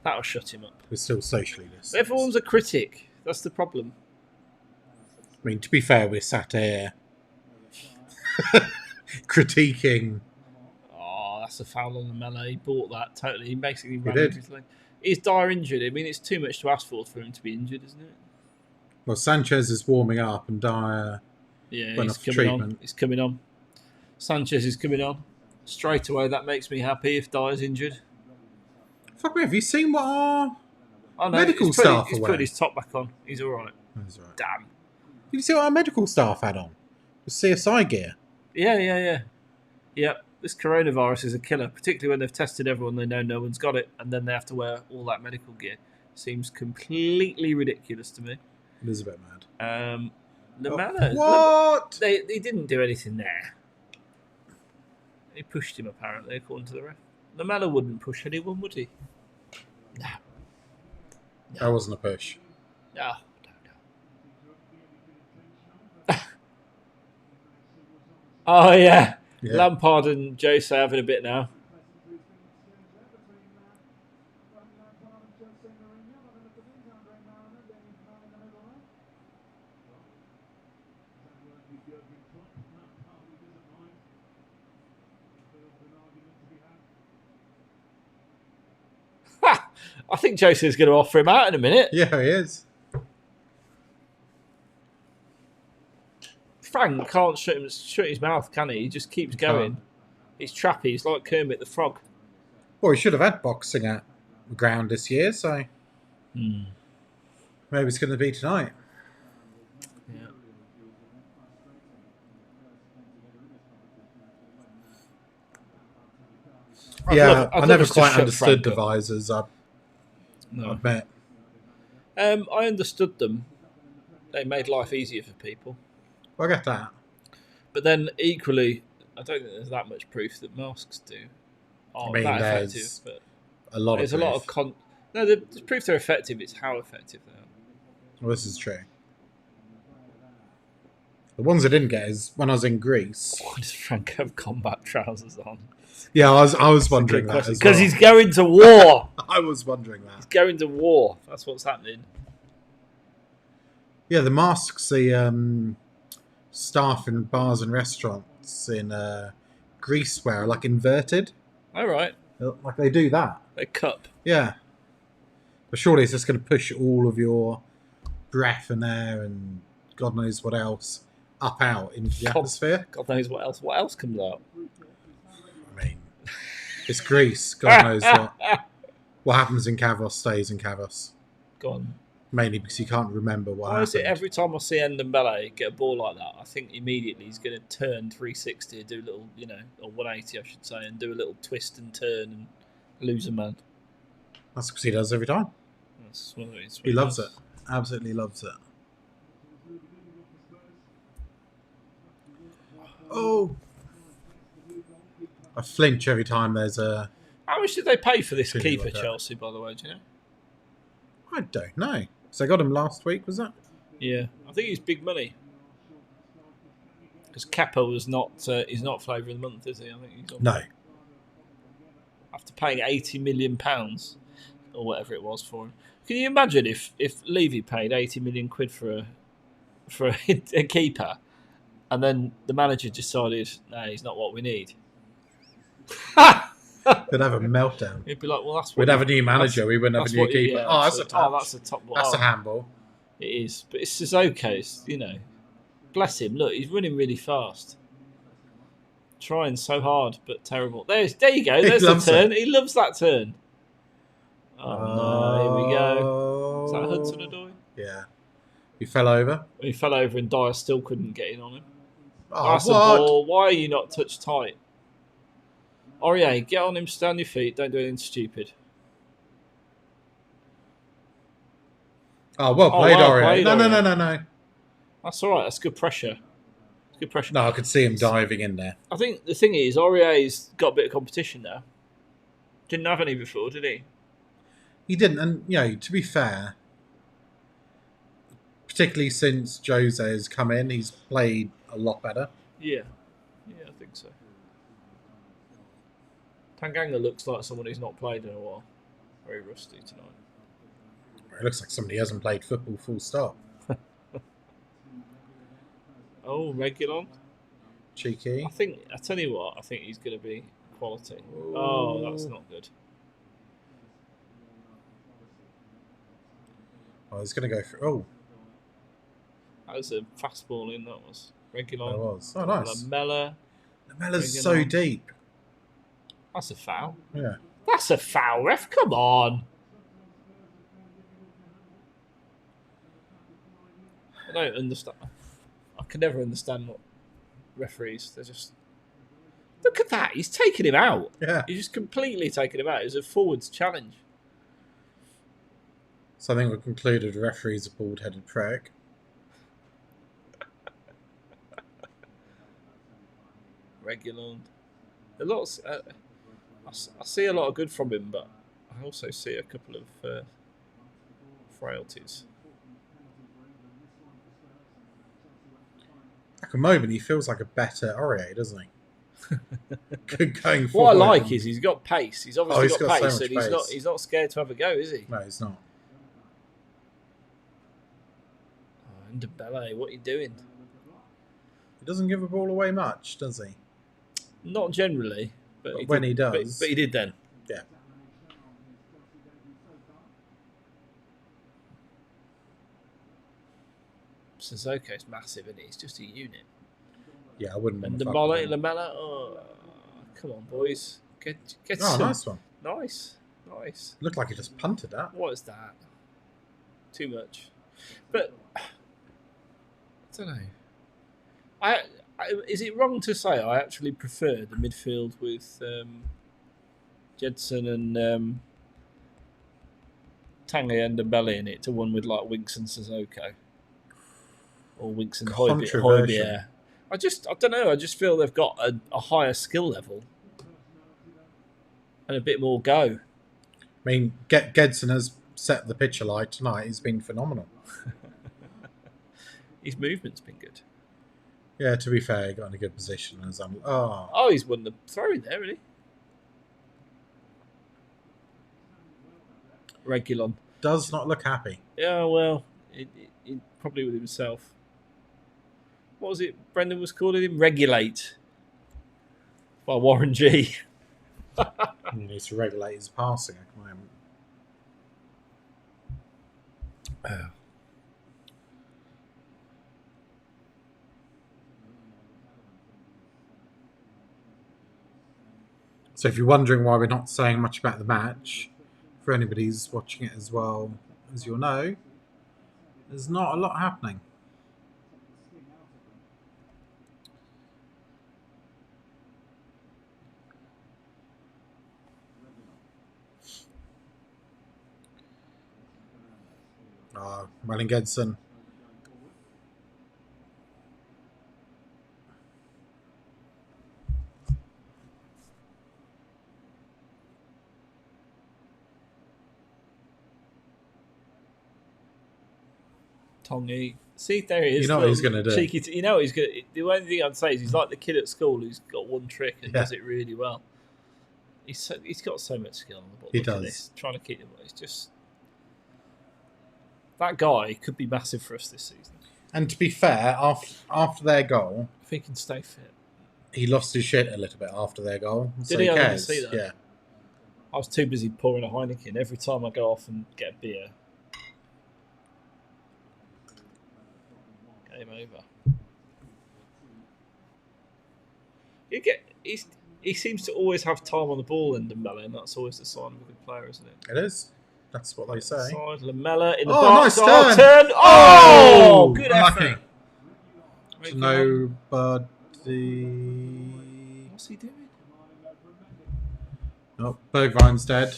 That'll shut him up. We're still socially distanced. Everyone's a critic. That's the problem. I mean, to be fair, we're sat here critiquing. Oh, that's a foul on the melee. He bought that totally. He basically ran into his leg. Is Dyer injured? I mean, it's too much to ask for him to be injured, isn't it? Well, Sanchez is warming up and Dyer went off treatment. He's coming on. Sanchez is coming on. Straight away, that makes me happy if Dyer's injured. Fuck me, have you seen what our medical staff are wearing? He's put his top back on. He's all right. He's all right. Damn. Did you see what our medical staff had on? The CSI gear. Yeah. Yep. This coronavirus is a killer, particularly when they've tested everyone, they know no one's got it, and then they have to wear all that medical gear. Seems completely ridiculous to me. It is a bit mad. Lamella. What? They didn't do anything there. He pushed him, apparently, according to the ref. Lamella wouldn't push anyone, would he? No. That wasn't a push. No. Oh, yeah. Lampard and Jose having a bit now. I think Jose's going to offer him out in a minute. Yeah, he is. Frank can't shut his mouth, can he? He just keeps going. He's trappy. He's like Kermit the Frog. Well, he should have had boxing at the ground this year, so maybe it's going to be tonight. Yeah. I never quite understood the visors. I bet. I understood them. They made life easier for people. I get that. But then equally, I don't think there's that much proof that masks aren't that effective. But there's a lot of no, the proof they're effective. It's how effective they are. Well, this is true. The ones I didn't get is when I was in Greece. Why does Frank have combat trousers on? Yeah, I was wondering that as well. Because he's going to war. I was wondering that. He's going to war. That's what's happening. Yeah, the masks, the staff in bars and restaurants in Greece wear are like inverted. All right. Like they do that. They cup. Yeah. But surely it's just going to push all of your breath and air and God knows what else up out into the atmosphere. God knows what else. What else comes out? I mean, it's Greece. God knows what happens in Kavos stays in Kavos. Go on. mainly because you can't remember what Why is it happened. every time I see Ndembele get a ball like that, I think immediately he's going to turn 360, do a little, or 180, I should say, and do a little twist and turn and lose a man. That's because he does every time. That's what it is. He loves it. Absolutely loves it. Oh! I flinch every time there's a... How much did they pay for this Shouldn't keeper, like that. Chelsea, by the way, do you know? I don't know. So I got him last week, was that? Yeah, I think he's big money. Because Capo is not flavour of the month, is he? I think he's on. No. After paying £80 million or whatever it was for him. Can you imagine if Levy paid 80 million quid for a keeper, and then the manager decided, no, he's not what we need? They'd have a meltdown. He'd be like, well, that's what We'd have a new manager. We wouldn't have a new keeper. Yeah, Oh, that's a touch. that's a top. That's a handball. It is, but it's Sissoko's. Bless him. Look, he's running really fast, trying so hard, but terrible. There you go. There's the turn. He loves that turn. Oh no! Here we go. Is that Hudson-Odoi? Yeah. He fell over. He fell over, and Dyer still couldn't get in on him. Oh, That's a ball. Why are you not touched tight? Aurier, get on him, stand on your feet, don't do anything stupid. Oh, well played, Aurier. No. That's all right. That's good pressure. It's good pressure. No, I could see him diving in there. I think the thing is, Aurier's got a bit of competition now. Didn't have any before, did he? He didn't, and to be fair, particularly since Jose has come in, he's played a lot better. Yeah, I think so. Tanganga looks like someone who's not played in a while. Very rusty tonight. It looks like somebody who hasn't played football full stop. Oh, Regulon. Cheeky. I tell you what, I think he's going to be quality. Ooh. Oh, that's not good. Oh, he's going to go for... Oh. That was a fastball in, that was. Regulon. That was. Oh, nice. Lamella's so deep. That's a foul. Yeah. That's a foul, ref. Come on. I don't understand. I can never understand what referees. They're just... Look at that. He's taking him out. Yeah. He's just completely taking him out. It was a forwards challenge. So I think we've concluded referee's a bald-headed prick. Regulon. I see a lot of good from him, but I also see a couple of frailties. At the moment, he feels like a better Aurier, doesn't he? Going forward. What I like is he's got pace. He's obviously got pace, so and pace. he's not scared to have a go, is he? No, he's not. Oh, Ndembele, what are you doing? He doesn't give a ball away much, does he? Not generally, but when he does. But he did then. Yeah. Sissoko's massive, isn't he? He's just a unit. Yeah, I wouldn't. And Lamella, oh, come on, boys, get some. Nice one. Nice. Looked like he just punted that. What is that? Too much. But I don't know. Is it wrong to say I actually prefer the midfield with Jedson and Tanguy and Ndembele in it to one with like Winks and Sissoko? Or Winks and Højbjerg. I don't know. I just feel they've got a higher skill level and a bit more go. I mean, Gedson has set the pitch alight tonight. He's been phenomenal. His movement's been good. Yeah, to be fair, he got in a good position. He's won the throw in there, really. Regulon does not look happy. Yeah, well, it probably with himself. What was it Brendan was calling him? Regulate. By Warren G. He needs to regulate his passing at the moment. So if you're wondering why we're not saying much about the match, for anybody who's watching it as well as you'll know, There's not a lot happening. Wellingenson. Tongi. See, there he is. You know what he's going to do. Cheeky. You know what he's going to. The only thing I'd say is he's like the kid at school who's got one trick and does it really well. He's got so much skill on the ball. He Look does. At this, trying to keep the ball. It's just that guy could be massive for us this season. And to be fair, after their goal, if he can stay fit, he lost his shit a little bit after their goal. Did so he? I didn't cares. see that. Yeah. I was too busy pouring a Heineken. Every time I go off and get a beer, game over. He seems to always have time on the ball in Lamella, and that's always the sign of a good player, isn't it? It is. That's what they say. Side Lamella in the box. Nice turn. Oh, good unlucky. effort. Nobody. What's he doing? Oh, Bergwijn's dead.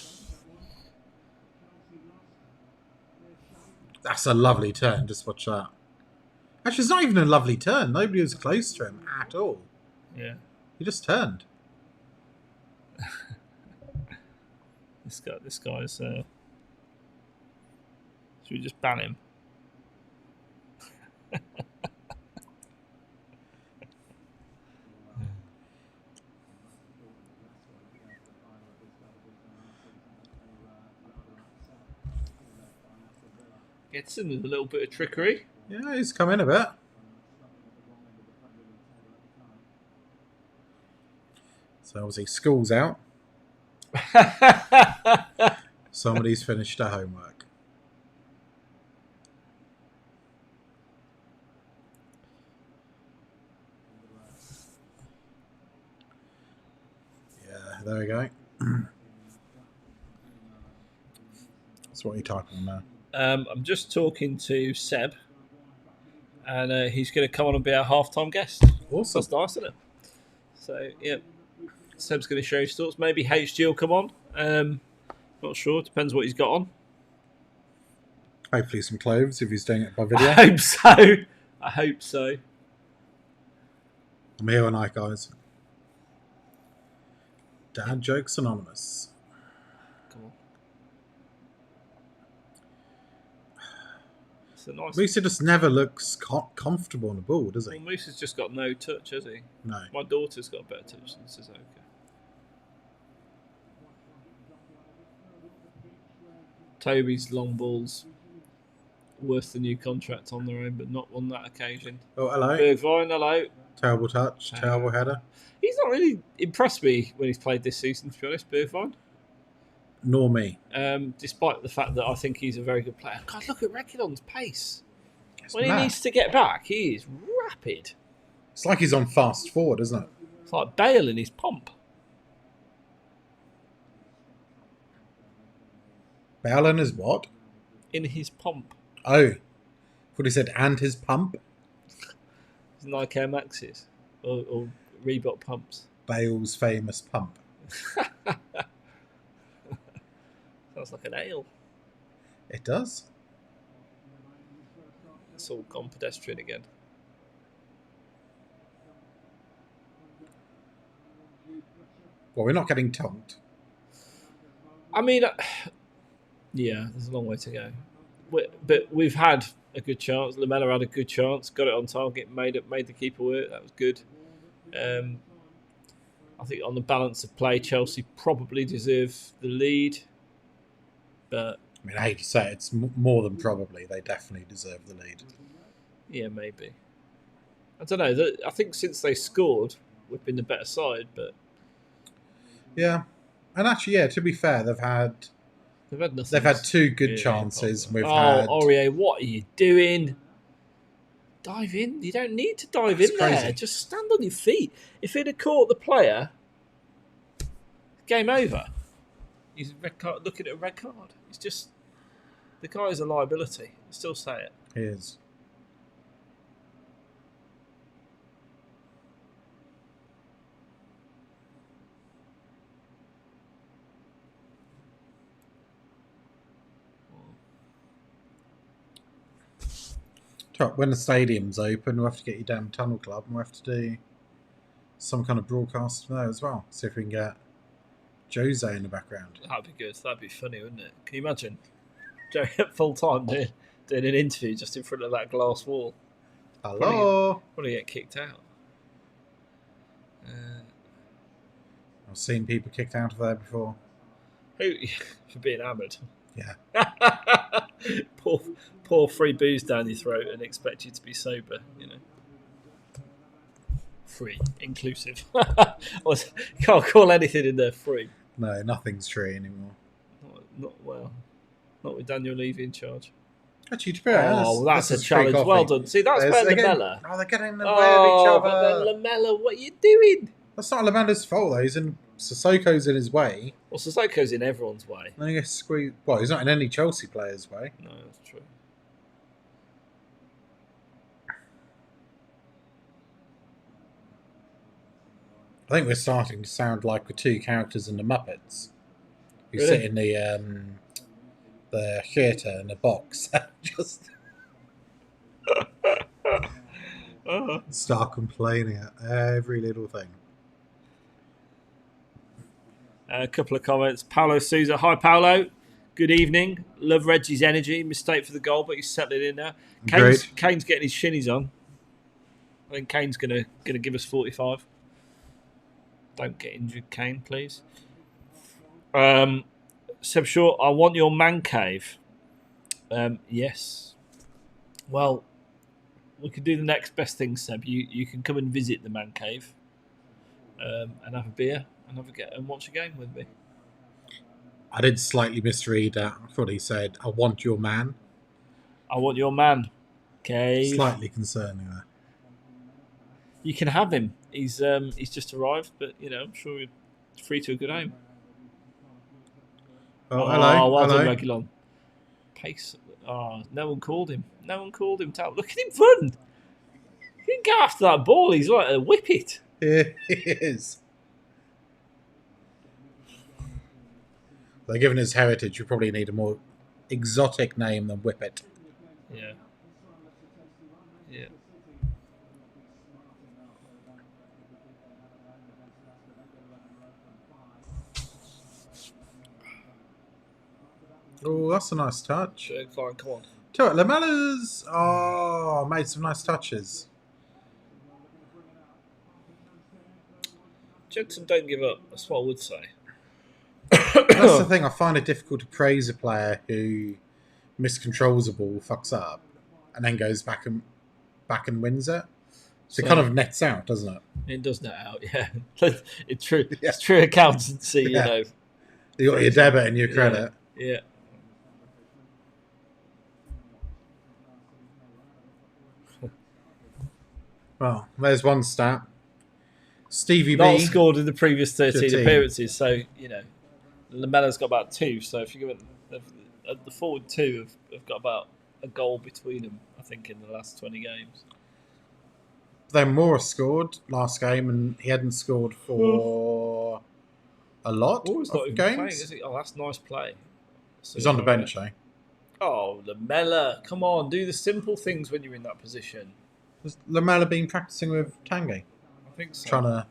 That's a lovely turn. Just watch that. Actually, it's not even a lovely turn. Nobody was close to him at all. Yeah. He just turned. This guy's. Should we just ban him? Gets in with a little bit of trickery. Yeah, he's come in a bit. So obviously school's out. Somebody's finished their homework. Yeah, there we go. That's what you're typing on now. I'm just talking to Seb, and he's going to come on and be our half-time guest. Awesome. That's nice, isn't it? So, yeah, Seb's going to share his thoughts. Maybe HG will come on. Not sure. Depends what he's got on. Hopefully some clothes if he's doing it by video. I hope so. I'm here all night, guys. Dad Jokes Anonymous. Come on. It's a nice... Musa just never looks comfortable on the ball, does he? Well, Musa's just got no touch, has he? No. My daughter's got a better touch than Suzuka. Toby's long balls worth the new contract on their own, but not on that occasion. Oh, hello. Bergwijn, hello. Terrible touch, terrible header. He's not really impressed me when he's played this season, to be honest, Bergwijn. Nor me. Despite the fact that I think he's a very good player. God, look at Reguilon's pace. It's When mad. he needs to get back, he is rapid. It's like he's on fast forward, isn't it? It's like Bale in his pomp. Balen is what? In his pomp. Oh. What he said, and his pump? It's Nike Air Maxes. Or Reebok pumps. Bale's famous pump. Sounds like an ale. It does. It's all gone pedestrian again. Well, we're not getting tonked. I mean, yeah, there's a long way to go. But we've had a good chance. Lamella had a good chance, got it on target, made the keeper work. That was good. I think on the balance of play, Chelsea probably deserve the lead. But I mean, I hate to say it, it's more than probably. They definitely deserve the lead. yeah, maybe. I don't know. I think since they scored, we've been the better side. But Yeah. And actually, yeah, to be fair, they've had nothing. They've had two good chances. We've Oh, had... Aurier, what are you doing? Dive in. You don't need to dive That's in crazy. there. Just stand on your feet. If he'd have caught the player, game over. He's red card, looking at a red card. It's just... The guy is a liability. I still say it. He is. When the stadium's open, we'll have to get you down to Tunnel Club and we'll have to do some kind of broadcast there as well. See if we can get Jose in the background. That'd be good. That'd be funny, wouldn't it? Can you imagine? Joe at full time doing an interview just in front of that glass wall. Hello. Probably get kicked out. I've seen people kicked out of there before. Who for being hammered? Yeah. pour free booze down your throat and expect you to be sober. You know, free, inclusive. Can't call anything in there free. No, nothing's free anymore. Not with Daniel Levy in charge. Actually, to be honest, that's a challenge. Well done. See, that's better than Lamella. Oh, they're getting in the way of each other. But then Lamella, what are you doing? That's not Lamella's fault, though. Sissoko's in his way. Well, Sissoko's in everyone's way. Then he gets squeezed. Well, he's not in any Chelsea player's way. No, that's true. I think we're starting to sound like the two characters in the Muppets who Really? sit in the theatre in a box. Just start complaining at every little thing. A couple of comments. Paulo Souza. Hi, Paulo. Good evening. Love Reggie's energy. Mistake for the goal, but he's settling in now. Kane's getting his shinnies on. I think Kane's gonna give us 45. Don't get injured, Kane, please. Seb Shaw, I want your man cave. Yes. Well, we could do the next best thing, Seb. You can come and visit the man cave and have a beer and watch a game with me. I did slightly misread that. I thought he said, I want your man. I want your man cave. Slightly concerning there. You can have him. He's just arrived, but I'm sure he's free to a good aim. Oh, hello. Well hello. done, Regulon. Pace. Oh, no one called him. No one called him. Look at him run. He didn't go after that ball. He's like a whippet. He is. Though given his heritage, you probably need a more exotic name than Whippet. Yeah. Yeah. Oh, that's a nice touch. Fine, come on. Lamella's made some nice touches. Jensen don't give up. That's what I would say. That's the thing. I find it difficult to praise a player who miscontrols a ball, fucks up, and then goes back and wins it. So it kind of nets out, doesn't it? It does net out, yeah. It's true. Yeah. It's true accountancy, You got your debit and your credit. Yeah. Well, there's one stat. Stevie Not B scored in the previous 13 appearances, so Lamella's got about 2. So if you give it the forward 2 have got about a goal between them, I think, in the last 20 games. Then Moore scored last game, and he hadn't scored for a lot Moore's not of even games. playing, is he? Oh, that's nice play. So he's on the bench, eh? Oh, Lamella, come on, do the simple things when you're in that position. Has Lamella been practicing with Tanguy? I think so. I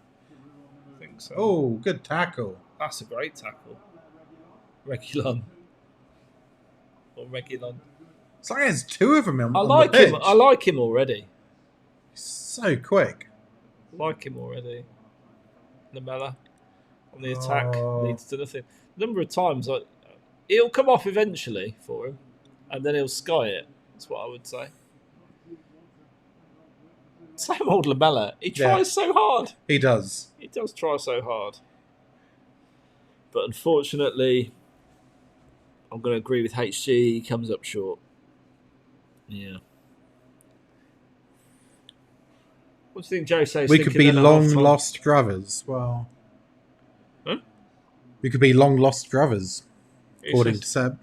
think so. Oh, good tackle. That's a great tackle. Regulon. It's like there's 2 of them on I like the pitch. him. I like him already. He's so quick. Like him already. Lamella on the attack leads to nothing. A number of times, he'll come off eventually for him, and then he'll sky it. That's what I would say. Same old Lamella. He tries so hard. He does. He does try so hard. But unfortunately, I'm going to agree with HG. He comes up short. Yeah. What do you think Joe says? We could be long lost brothers. Well, we could be long lost brothers, according to Seb.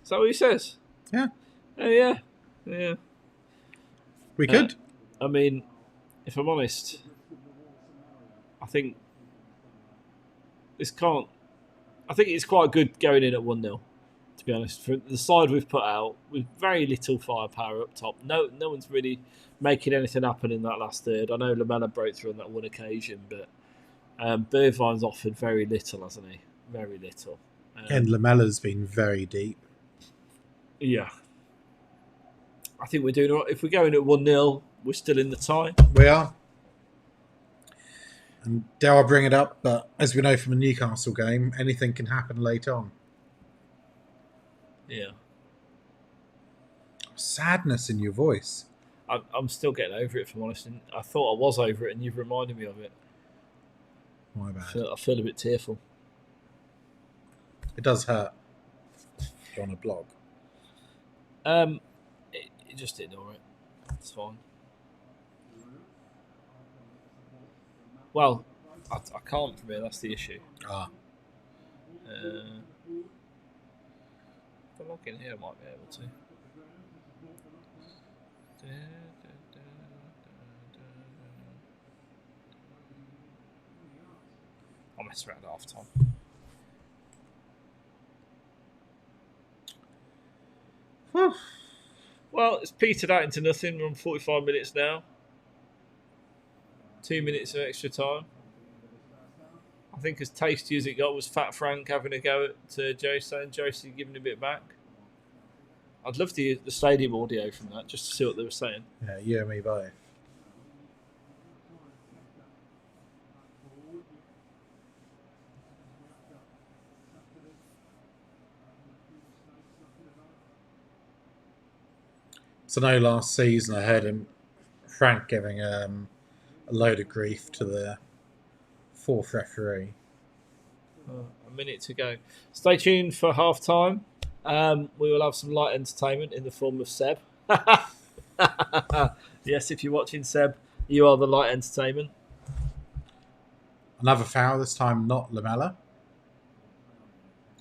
Is that what he says? Yeah. Oh, yeah. Yeah. We could. I mean, if I'm honest, I think this can't. I think it's quite good going in at 1-0. To be honest, for the side we've put out with very little firepower up top, no one's really making anything happen in that last third. I know Lamela broke through on that one occasion, but Bergwijn's offered very little, hasn't he? Very little. And Lamella's been very deep. Yeah. I think we're doing all right. If we're going at 1-0, we're still in the tie. We are. And dare I bring it up, but as we know from a Newcastle game, anything can happen late on. Yeah. Sadness in your voice. I'm still getting over it, if I'm honest. And I thought I was over it, and you've reminded me of it. My bad. I feel a bit tearful. It does hurt. You're on a blog. It just ignore it. It's fine. Well, I can't from here. That's the issue. If I log in here, I might be able to. I'll mess around half time. Well, it's petered out into nothing. We're on 45 minutes now. 2 minutes of extra time. I think as tasty as it got was Fat Frank having a go at Jose and Jose giving a bit back. I'd love to hear the stadium audio from that just to see what they were saying. Yeah, you and me both. So I know last season I heard Frank giving a load of grief to the fourth referee. A minute to go. Stay tuned for half time. We will have some light entertainment in the form of Seb. Yes, if you're watching Seb, you are the light entertainment. Another foul, this time not Lamela.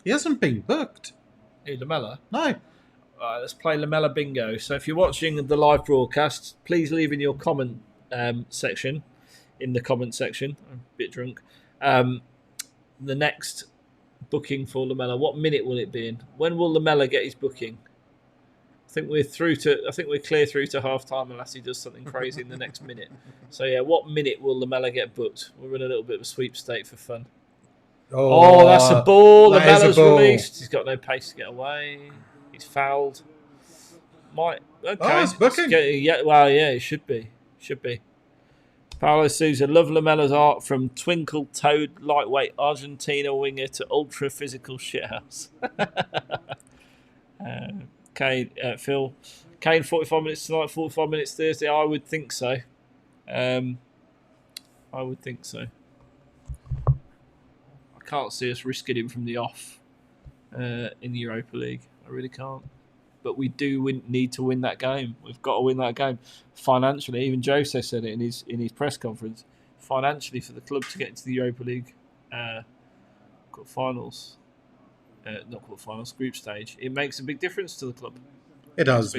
He hasn't been booked. Who, Lamela? No. Right, let's play Lamela Bingo. So if you're watching the live broadcast, please leave in your comment section. In the comment section. I'm a bit drunk. The next booking for Lamela. What minute will it be in? When will Lamela get his booking? I think we're clear through to half time unless he does something crazy in the next minute. So yeah, what minute will Lamela get booked? We'll run a little bit of a sweepstake for fun. Oh, that's a ball. Lamela's released. He's got no pace to get away. He's fouled. Okay. Oh, it's booking. It should be. Paulo Sousa, love Lamela's art from twinkle toed lightweight Argentina winger to ultra physical shithouse. Phil, Kane 45 minutes tonight, 45 minutes Thursday. I would think so. I can't see us risking him from the off in the Europa League. I really can't. But we do need to win that game. We've got to win that game financially. Even Jose said it in his press conference. Financially, for the club to get into the Europa League quarterfinals, not quarterfinals, group stage, it makes a big difference to the club. It does.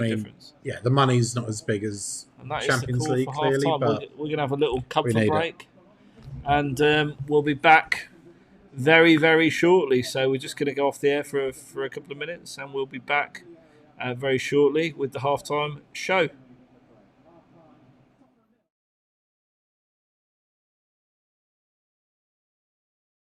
Yeah, the money's not as big as Champions League, clearly. But we're going to have a little comfort break, and we'll be back very, very shortly. So we're just going to go off the air for a couple of minutes, and we'll be back very shortly with the halftime show.